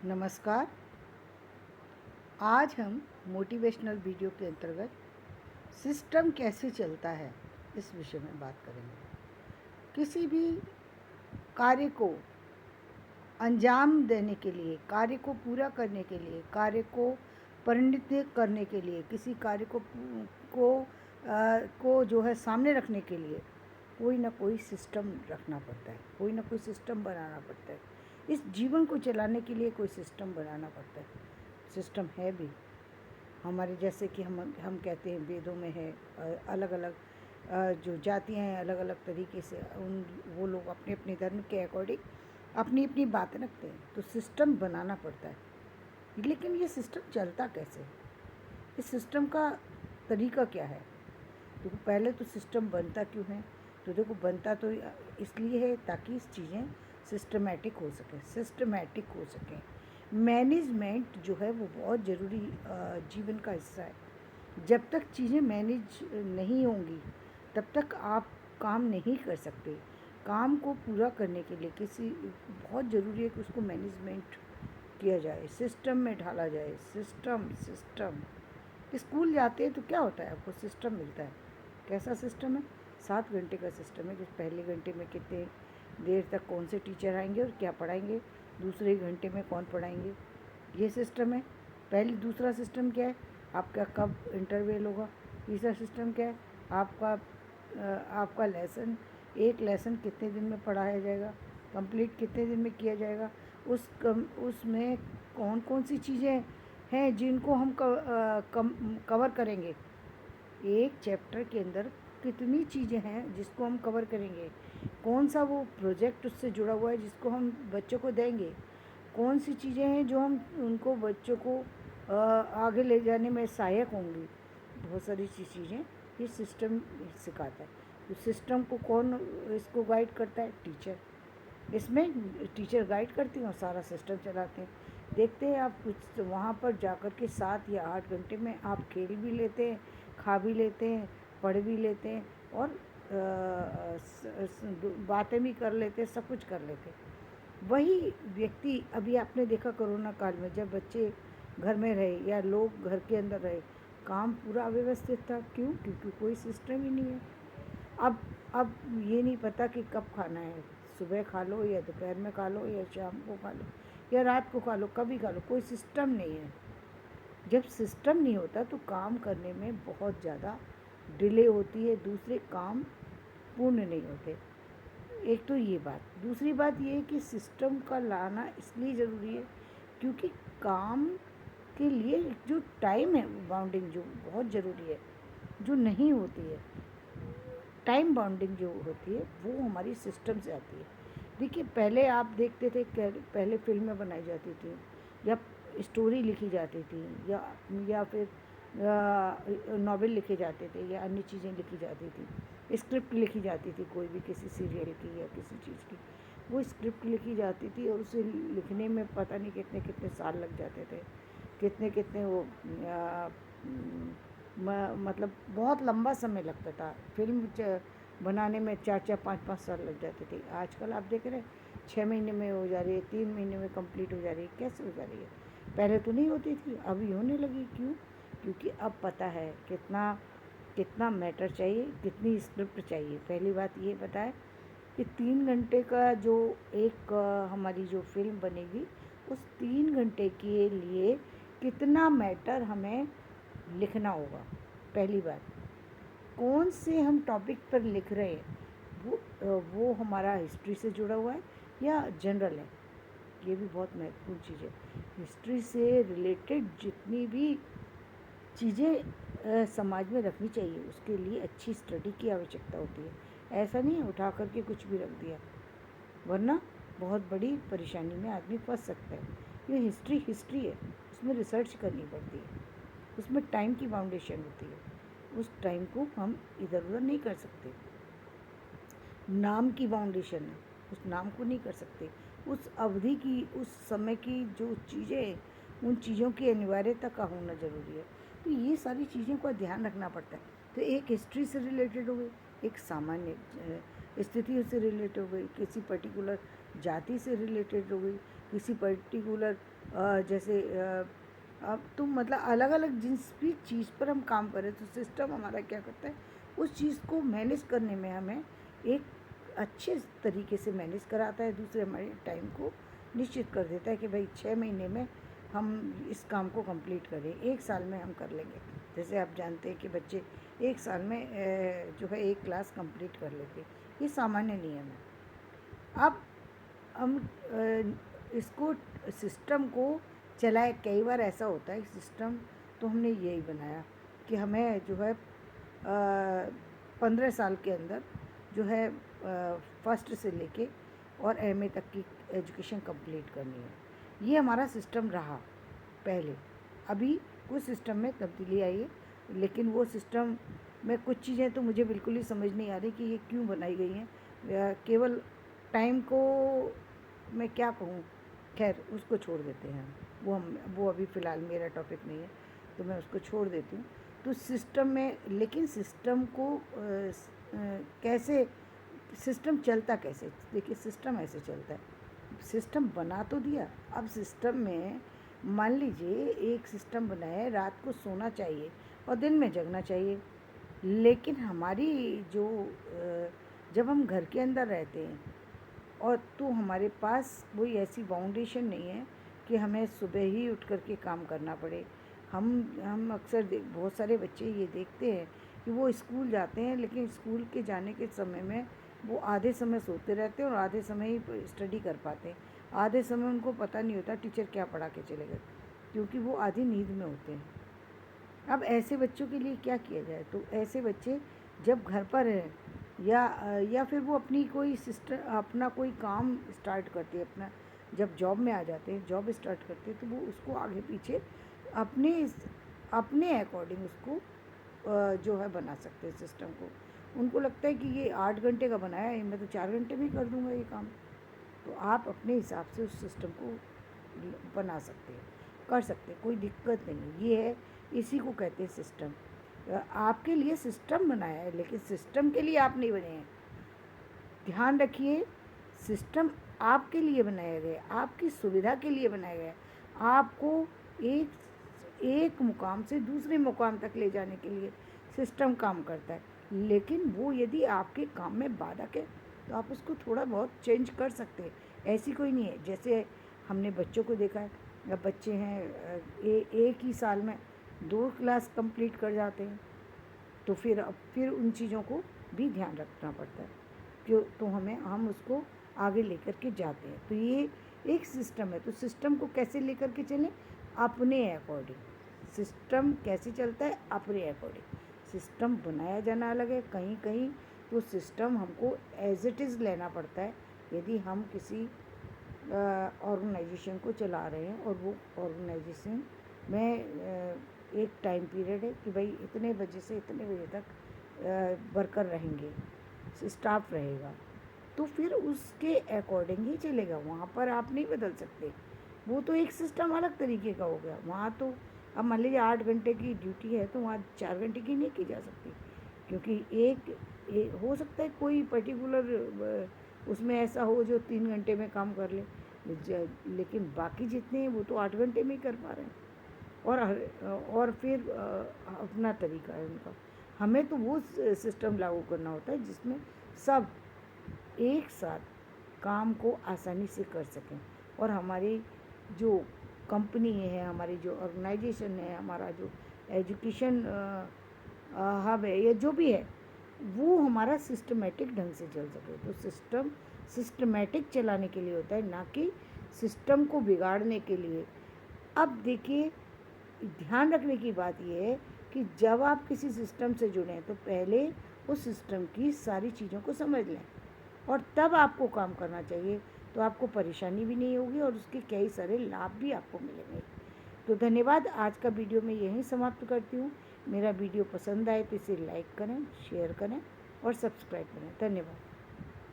नमस्कार। आज हम मोटिवेशनल वीडियो के अंतर्गत सिस्टम कैसे चलता है इस विषय में बात करेंगे। किसी भी कार्य को अंजाम देने के लिए, कार्य को पूरा करने के लिए, कार्य को परिणित करने के लिए, किसी कार्य को जो है सामने रखने के लिए कोई ना कोई सिस्टम रखना पड़ता है, कोई ना कोई सिस्टम बनाना पड़ता है। इस जीवन को चलाने के लिए कोई सिस्टम बनाना पड़ता है। सिस्टम है भी हमारे, जैसे कि हम कहते हैं वेदों में है, अलग अलग जो जातियाँ हैं अलग अलग तरीके से वो लोग अपने अपने धर्म के अकॉर्डिंग अपनी अपनी बात रखते हैं, तो सिस्टम बनाना पड़ता है। लेकिन ये सिस्टम चलता कैसे है, इस सिस्टम का तरीका क्या है? तो पहले तो सिस्टम बनता क्यों है? तो देखो, बनता तो इसलिए है ताकि चीज़ें सिस्टमेटिक हो सकें। मैनेजमेंट जो है वो बहुत ज़रूरी जीवन का हिस्सा है। जब तक चीज़ें मैनेज नहीं होंगी तब तक आप काम नहीं कर सकते। काम को पूरा करने के लिए बहुत ज़रूरी है कि उसको मैनेजमेंट किया जाए, सिस्टम में ढाला जाए। सिस्टम स्कूल जाते हैं तो क्या होता है, आपको सिस्टम मिलता है। कैसा सिस्टम है? 7 घंटे का सिस्टम है कि पहले घंटे में कितने देर तक कौन से टीचर आएंगे और क्या पढ़ाएंगे, दूसरे घंटे में कौन पढ़ाएंगे, ये सिस्टम है। दूसरा सिस्टम क्या है, आपका कब इंटरवल होगा। तीसरा सिस्टम क्या है, आपका एक लेसन कितने दिन में पढ़ाया जाएगा, कंप्लीट कितने दिन में किया जाएगा। उसमें कौन कौन सी चीज़ें हैं जिनको हम कवर करेंगे। एक चैप्टर के अंदर कितनी चीज़ें हैं जिसको हम कवर करेंगे। कौन सा वो प्रोजेक्ट उससे जुड़ा हुआ है जिसको हम बच्चों को देंगे। कौन सी चीज़ें हैं जो हम उनको बच्चों को आगे ले जाने में सहायक होंगी। बहुत सारी चीज़ें ये सिस्टम सिखाता है। तो सिस्टम को कौन इसको गाइड करता है? टीचर। इसमें टीचर गाइड करती हैं और सारा सिस्टम चलाते हैं। देखते हैं आप कुछ वहाँ पर जाकर के 7 या 8 घंटे में आप खेल भी लेते हैं, खा भी लेते हैं, पढ़ भी लेते हैं और बातें भी कर लेते हैं, सब कुछ कर लेते हैं। वही व्यक्ति, अभी आपने देखा कोरोना काल में जब बच्चे घर में रहे या लोग घर के अंदर रहे, काम पूरा अव्यवस्थित था। क्यों? क्योंकि कोई सिस्टम ही नहीं है। अब ये नहीं पता कि कब खाना है, सुबह खा लो या दोपहर में खा लो या शाम को खा लो या रात को खा लो, कभी खा लो, कोई सिस्टम नहीं है। जब सिस्टम नहीं होता तो काम करने में बहुत ज़्यादा डिले होती है, दूसरे काम पूर्ण नहीं होते। एक तो ये बात। दूसरी बात ये है कि सिस्टम का लाना इसलिए ज़रूरी है क्योंकि काम के लिए जो टाइम है बाउंडिंग जो बहुत ज़रूरी है, जो नहीं होती है, टाइम बाउंडिंग जो होती है वो हमारी सिस्टम से आती है। देखिए, पहले आप देखते थे, पहले फिल्में बनाई जाती थी या स्टोरी लिखी जाती थी या फिर नॉवेल लिखे जाते थे या अन्य चीज़ें लिखी जाती थी, स्क्रिप्ट लिखी जाती थी, कोई भी किसी सीरियल की या किसी चीज़ की वो स्क्रिप्ट लिखी जाती थी और उसे लिखने में पता नहीं कितने कितने साल लग जाते थे, कितने कितने वो मतलब बहुत लंबा समय लगता था। फिल्म बनाने में 4-4 5-5 साल लग जाते थे। आजकल आप देख रहे हैं 6 महीने में हो जा रही है, 3 महीने में कंप्लीट हो जा रही है। कैसे हो जा रही है? पहले तो नहीं होती थी, अभी होने लगी। क्यों? क्योंकि अब पता है कितना कितना मैटर चाहिए, कितनी स्क्रिप्ट चाहिए। पहली बात ये पता है कि 3 घंटे का जो एक हमारी जो फिल्म बनेगी, उस 3 घंटे के लिए कितना मैटर हमें लिखना होगा। पहली बात, कौन से हम टॉपिक पर लिख रहे हैं, वो हमारा हिस्ट्री से जुड़ा हुआ है या जनरल है। ये भी बहुत महत्वपूर्ण चीज़ है। हिस्ट्री से रिलेटेड जितनी भी चीज़ें समाज में रखनी चाहिए, उसके लिए अच्छी स्टडी की आवश्यकता होती है। ऐसा नहीं उठा करके कुछ भी रख दिया, वरना बहुत बड़ी परेशानी में आदमी फंस सकता है। ये हिस्ट्री है, उसमें रिसर्च करनी पड़ती है, उसमें टाइम की बाउंडेशन होती है। उस टाइम को हम इधर उधर नहीं कर सकते। नाम की बाउंडेशन है, उस नाम को नहीं कर सकते। उस अवधि की, उस समय की जो चीज़ें, उन चीज़ों की अनिवार्यता का होना ज़रूरी है। तो ये सारी चीज़ों का ध्यान रखना पड़ता है। तो एक हिस्ट्री से रिलेटेड हो गई, एक सामान्य स्थिति से रिलेटेड हो गई, किसी पर्टिकुलर जाति से रिलेटेड हो गई, किसी पर्टिकुलर जैसे अब तुम मतलब अलग अलग जिस भी चीज़ पर हम काम करें तो सिस्टम हमारा क्या करता है, उस चीज़ को मैनेज करने में हमें एक अच्छे तरीके से मैनेज कराता है। दूसरे हमारे टाइम को निश्चित कर देता है कि भाई 6 महीने में हम इस काम को कंप्लीट करें, 1 साल में हम कर लेंगे। जैसे आप जानते हैं कि बच्चे 1 साल में जो है 1 क्लास कंप्लीट कर लेते हैं, ये सामान्य नियम है। अब हम इसको सिस्टम को चलाए, कई बार ऐसा होता है सिस्टम तो हमने यही बनाया कि हमें जो है 15 साल के अंदर जो है फर्स्ट से लेके और एमए तक की एजुकेशन कंप्लीट करनी है। ये हमारा सिस्टम रहा पहले। अभी कुछ सिस्टम में तब्दीली आई है, लेकिन वो सिस्टम में कुछ चीज़ें तो मुझे बिल्कुल ही समझ नहीं आ रही कि ये क्यों बनाई गई हैं। केवल टाइम को मैं क्या कहूँ, खैर उसको छोड़ देते हैं। वो अभी फ़िलहाल मेरा टॉपिक नहीं है, तो मैं उसको छोड़ देती हूँ। तो सिस्टम में, लेकिन सिस्टम को कैसे, सिस्टम चलता कैसे? देखिए सिस्टम ऐसे चलता है, सिस्टम बना तो दिया, अब सिस्टम में मान लीजिए एक सिस्टम बनाया है, रात को सोना चाहिए और दिन में जगना चाहिए। लेकिन हमारी जो जब हम घर के अंदर रहते हैं और तो हमारे पास कोई ऐसी बाउंडेशन नहीं है कि हमें सुबह ही उठ कर के काम करना पड़े। हम अक्सर बहुत सारे बच्चे ये देखते हैं कि वो स्कूल जाते हैं, लेकिन स्कूल के जाने के समय में वो आधे समय सोते रहते हैं और आधे समय ही स्टडी कर पाते हैं। आधे समय उनको पता नहीं होता टीचर क्या पढ़ा के चले गए, क्योंकि वो आधी नींद में होते हैं। अब ऐसे बच्चों के लिए क्या किया जाए? तो ऐसे बच्चे जब घर पर हैं या फिर वो अपनी कोई अपना कोई काम स्टार्ट करते हैं, अपना जब जॉब में आ जाते हैं, जॉब स्टार्ट करते हैं, तो वो उसको आगे पीछे अपने अपने अकॉर्डिंग उसको जो है बना सकते हैं सिस्टम को। उनको लगता है कि ये 8 घंटे का बनाया है, मैं तो 4 घंटे में ही कर दूँगा ये काम। तो आप अपने हिसाब से उस सिस्टम को बना सकते हैं, कर सकते हैं, कोई दिक्कत नहीं है। ये है, इसी को कहते हैं सिस्टम। आपके लिए सिस्टम बनाया है, लेकिन सिस्टम के लिए आप नहीं बने हैं। ध्यान रखिए, सिस्टम आपके लिए बनाया गया, आपकी सुविधा के लिए बनाया गया। आपको एक मुकाम से दूसरे मुकाम तक ले जाने के लिए सिस्टम काम करता है, लेकिन वो यदि आपके काम में बाधक है तो आप उसको थोड़ा बहुत चेंज कर सकते हैं। ऐसी कोई नहीं है, जैसे हमने बच्चों को देखा है, अब बच्चे हैं एक ही साल में 2 क्लास कंप्लीट कर जाते हैं, तो फिर उन चीज़ों को भी ध्यान रखना पड़ता है, क्यों? तो हम उसको आगे लेकर के जाते हैं। तो ये एक सिस्टम है, तो सिस्टम को कैसे लेकर के चलें? अपने अकॉर्डिंग। सिस्टम कैसे चलता है? अपने अकॉर्डिंग। सिस्टम बनाया जाना अलग है, कहीं कहीं तो सिस्टम हमको एज इट इज़ लेना पड़ता है। यदि हम किसी ऑर्गेनाइजेशन को चला रहे हैं और वो ऑर्गेनाइजेशन में एक टाइम पीरियड है कि भाई इतने बजे से इतने बजे तक वर्कर रहेंगे, स्टाफ रहेगा, तो फिर उसके अकॉर्डिंग ही चलेगा। वहाँ पर आप नहीं बदल सकते, वो तो एक सिस्टम अलग तरीके का हो गया। वहाँ तो अब मान लीजिए 8 घंटे की ड्यूटी है तो वहाँ 4 घंटे की नहीं की जा सकती, क्योंकि एक हो सकता है कोई पर्टिकुलर उसमें ऐसा हो जो 3 घंटे में काम कर ले, लेकिन बाकी जितने हैं वो तो 8 घंटे में ही कर पा रहे हैं। और फिर अपना तरीका है उनका। हमें तो वो सिस्टम लागू करना होता है जिसमें सब एक साथ काम को आसानी से कर सकें, और हमारी जो कंपनी है, हमारी जो ऑर्गेनाइजेशन है, हमारा जो एजुकेशन हब है या जो भी है, वो हमारा सिस्टमेटिक ढंग से चल सके। तो सिस्टम सिस्टमेटिक चलाने के लिए होता है, ना कि सिस्टम को बिगाड़ने के लिए। अब देखिए, ध्यान रखने की बात यह है कि जब आप किसी सिस्टम से जुड़ें तो पहले उस सिस्टम की सारी चीज़ों को समझ लें और तब आपको काम करना चाहिए, तो आपको परेशानी भी नहीं होगी और उसके कई सारे लाभ भी आपको मिलेंगे। तो धन्यवाद। आज का वीडियो मैं यहीं समाप्त करती हूँ। मेरा वीडियो पसंद आए तो इसे लाइक करें, शेयर करें और सब्सक्राइब करें। धन्यवाद।